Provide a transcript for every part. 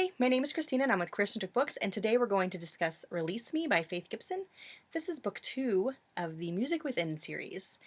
Hi, my name is Christina and I'm with Queer-Centric Books, and today we're going to discuss Release Me by Faith Gibson. This is book 2 of the Music Within series,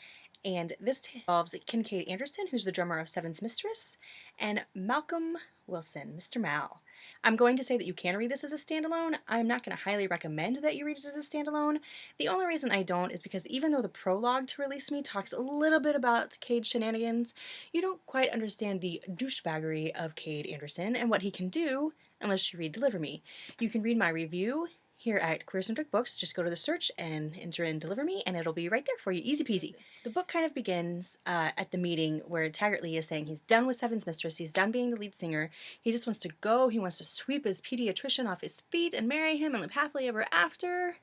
and this involves Cade Anderson, who's the drummer of Seven's Mistress, and Malcolm Wilson, Mr. Mal. I'm going to say that you can read this as a standalone. I'm not going to highly recommend that you read it as a standalone. The only reason I don't is because even though the prologue to Release Me talks a little bit about Cade's shenanigans, you don't quite understand the douchebaggery of Cade Anderson and what he can do unless you read Deliver Me. You can read my review here at Queer-Centric Books. Just go to the search and enter in Deliver Me, and it'll be right there for you. Easy peasy. The book kind of begins at the meeting where Taggart Lee is saying he's done with Seven's Mistress, he's done being the lead singer, he just wants to go, he wants to sweep his pediatrician off his feet and marry him and live happily ever after.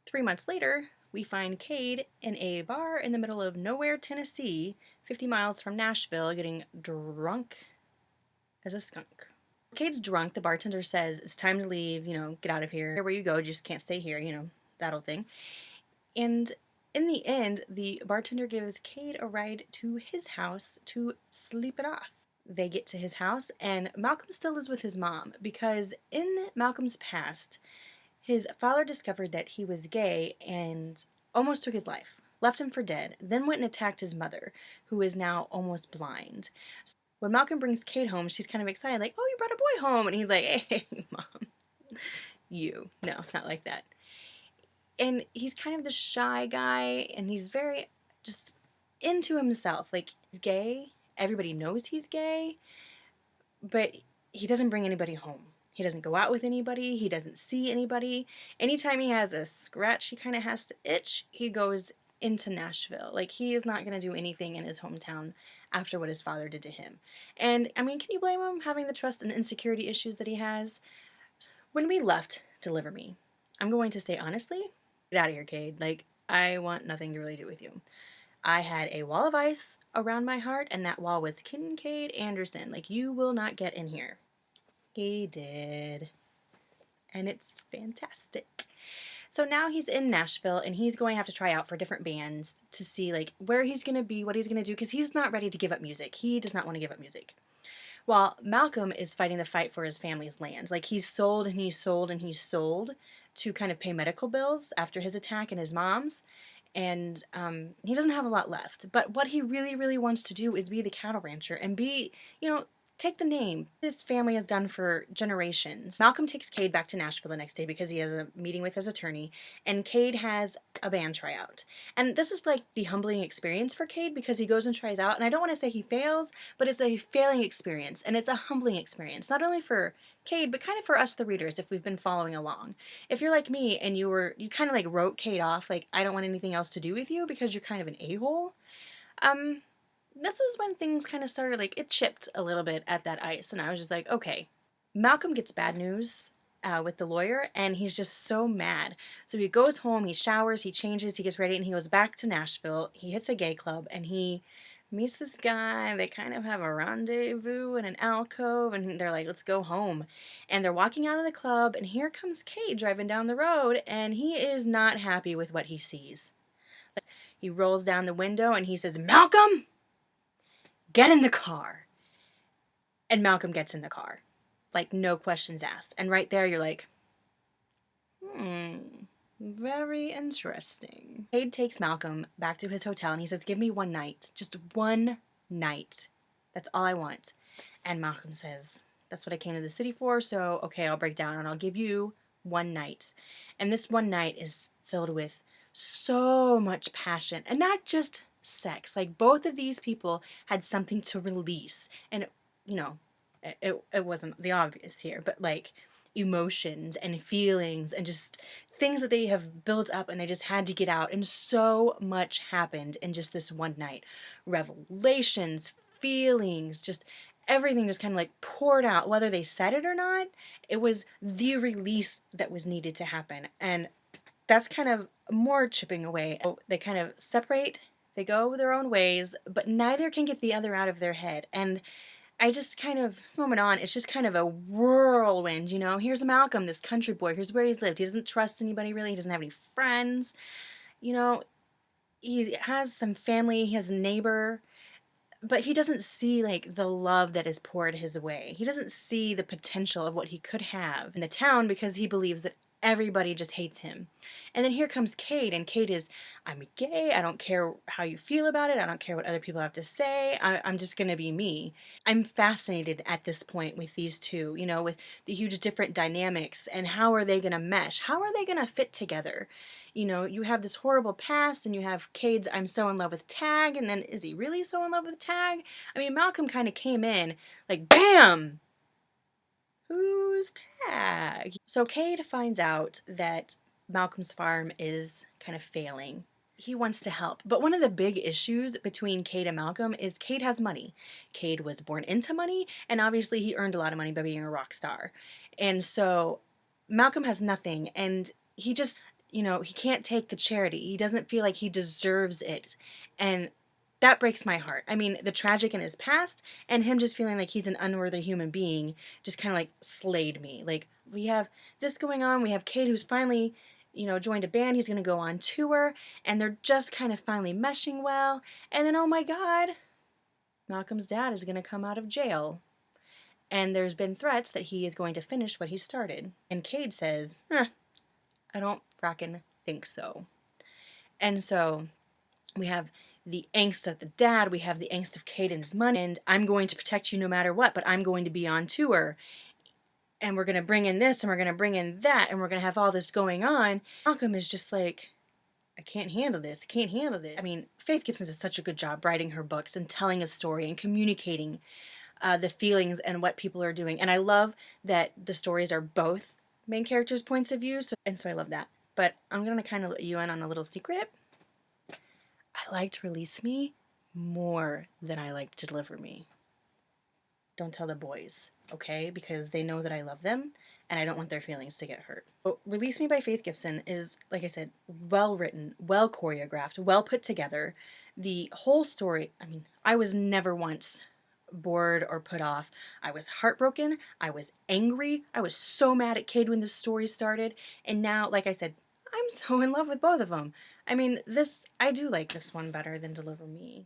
3 months later, we find Cade in a bar in the middle of nowhere, Tennessee, 50 miles from Nashville, getting drunk as a skunk. Cade's drunk. The bartender says, it's time to leave, get out of here. Where you go, you just can't stay here, that old thing. And in the end, the bartender gives Cade a ride to his house to sleep it off. They get to his house, and Malcolm still is with his mom, because in Malcolm's past, his father discovered that he was gay and almost took his life, left him for dead, then went and attacked his mother, who is now almost blind. When Malcolm brings Cade home, she's kind of excited, like, oh, you brought a boy home. And he's like, hey, Mom, no, not like that. And he's kind of the shy guy, and he's very just into himself. Like, he's gay. Everybody knows he's gay, but he doesn't bring anybody home. He doesn't go out with anybody. He doesn't see anybody. Anytime he has a scratch he kind of has to itch, he goes into Nashville. Like, he is not going to do anything in his hometown after what his father did to him. And, I mean, can you blame him having the trust and insecurity issues that he has? When we left Deliver Me, I'm going to say honestly, get out of here, Cade. Like, I want nothing to really do with you. I had a wall of ice around my heart, and that wall was Cade Anderson. Like, you will not get in here. He did. And it's fantastic. So now he's in Nashville, and he's going to have to try out for different bands to see, like, where he's going to be, what he's going to do, because he's not ready to give up music. He does not want to give up music. While Malcolm is fighting the fight for his family's lands. Like, he's sold and he's sold and he's sold to kind of pay medical bills after his attack and his mom's. And he doesn't have a lot left. But what he really, really wants to do is be the cattle rancher and be, take the name his family has done for generations. Malcolm takes Cade back to Nashville the next day because he has a meeting with his attorney, and Cade has a band tryout. And this is like the humbling experience for Cade because he goes and tries out, and I don't want to say he fails, but it's a failing experience, and it's a humbling experience, not only for Cade, but kind of for us, the readers, if we've been following along. If you're like me and you kind of like wrote Cade off, like, I don't want anything else to do with you because you're kind of an a-hole, this is when things kind of started, like, it chipped a little bit at that ice, and I was just like, okay. Malcolm gets bad news with the lawyer, and he's just so mad. So he goes home, he showers, he changes, he gets ready, and he goes back to Nashville. He hits a gay club, and he meets this guy. They kind of have a rendezvous in an alcove, and they're like, let's go home. And they're walking out of the club, and here comes Cade driving down the road, and he is not happy with what he sees. He rolls down the window, and he says, Malcolm! Get in the car. And Malcolm gets in the car. Like, no questions asked. And right there, you're like, very interesting. Cade takes Malcolm back to his hotel, and he says, give me one night. Just one night. That's all I want. And Malcolm says, that's what I came to the city for, so okay, I'll break down, and I'll give you one night. And this one night is filled with so much passion. And not just sex. Like, both of these people had something to release, and it wasn't the obvious here, but like emotions and feelings and just things that they have built up and they just had to get out, and so much happened in just this one night. Revelations, feelings, just everything just kind of like poured out. Whether they said it or not, it was the release that was needed to happen, and that's kind of more chipping away. They kind of separate. They go their own ways, but neither can get the other out of their head. And I just kind of, moment on, it's just kind of a whirlwind, Here's Malcolm, this country boy. Here's where he's lived. He doesn't trust anybody, really. He doesn't have any friends. He has some family. He has a neighbor. but he doesn't see like the love that is poured his way. He doesn't see the potential of what he could have in the town because he believes that everybody just hates him. And then here comes Cade, and Cade is, I'm gay, I don't care how you feel about it, I don't care what other people have to say, I'm just gonna be me. I'm fascinated at this point with these two, you know, with the huge different dynamics and how are they gonna mesh? How are they gonna fit together? You know, you have this horrible past, and you have Cade's I'm so in love with Tag, and then is he really so in love with Tag? I mean, Malcolm kind of came in like, bam! Who's Tag? So Cade finds out that Malcolm's farm is kind of failing. He wants to help. But one of the big issues between Cade and Malcolm is Cade has money. Cade was born into money, and obviously he earned a lot of money by being a rock star. And so Malcolm has nothing, and he just, you know, he can't take the charity. He doesn't feel like he deserves it. And that breaks my heart. I mean, the tragic in his past and him just feeling like he's an unworthy human being just kind of like slayed me. Like, we have this going on. We have Cade who's finally, you know, joined a band. He's going to go on tour, and they're just kind of finally meshing well. And then, oh my God, Malcolm's dad is going to come out of jail. And there's been threats that he is going to finish what he started. And Cade says, I don't frackin' think so. And so we have the angst of the dad, we have the angst of Cade and his money, and I'm going to protect you no matter what, but I'm going to be on tour. And we're going to bring in this, and we're going to bring in that, and we're going to have all this going on. Malcolm is just like, I can't handle this. I can't handle this. I mean, Faith Gibson does such a good job writing her books and telling a story and communicating the feelings and what people are doing. And I love that the stories are both main characters' points of view, so I love that. But I'm going to kind of let you in on a little secret. I liked Release Me more than I liked Deliver Me. Don't tell the boys, okay? Because they know that I love them, and I don't want their feelings to get hurt. But Release Me by Faith Gibson is, like I said, well written, well choreographed, well put together. The whole story, I mean, I was never once bored or put off. I was heartbroken. I was angry. I was so mad at Cade when the story started. And now, like I said, I'm so in love with both of them. I mean, I do like this one better than Deliver Me.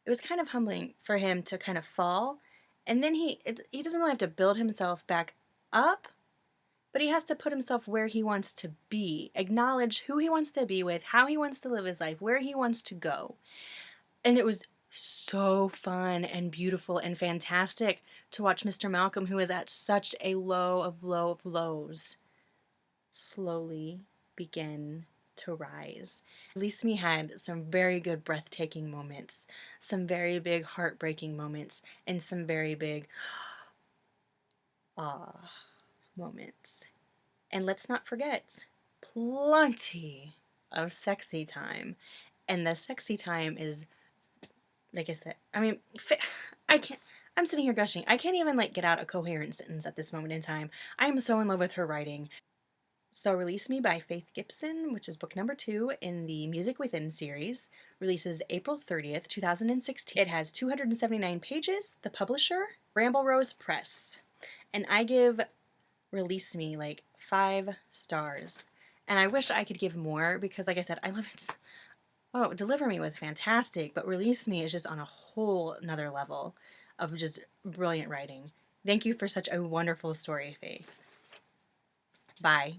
It was kind of humbling for him to kind of fall, and then he doesn't really have to build himself back up, but he has to put himself where he wants to be, acknowledge who he wants to be with, how he wants to live his life, where he wants to go. And it was so fun and beautiful and fantastic to watch Mr. Malcolm, who is at such a low of lows, slowly begin to rise. Release Me had some very good breathtaking moments, some very big heartbreaking moments, and some very big moments. And let's not forget, plenty of sexy time. And the sexy time is, like I said, I mean, I'm sitting here gushing. I can't even like get out a coherent sentence at this moment in time. I am so in love with her writing. So Release Me by Faith Gibson, which is book number 2 in the Music Within series, releases April 30th, 2016. It has 279 pages. The publisher, Bramblerose Press. And I give Release Me like 5 stars. And I wish I could give more because, like I said, I love it. Oh, Deliver Me was fantastic, but Release Me is just on a whole another level of just brilliant writing. Thank you for such a wonderful story, Faith. Bye.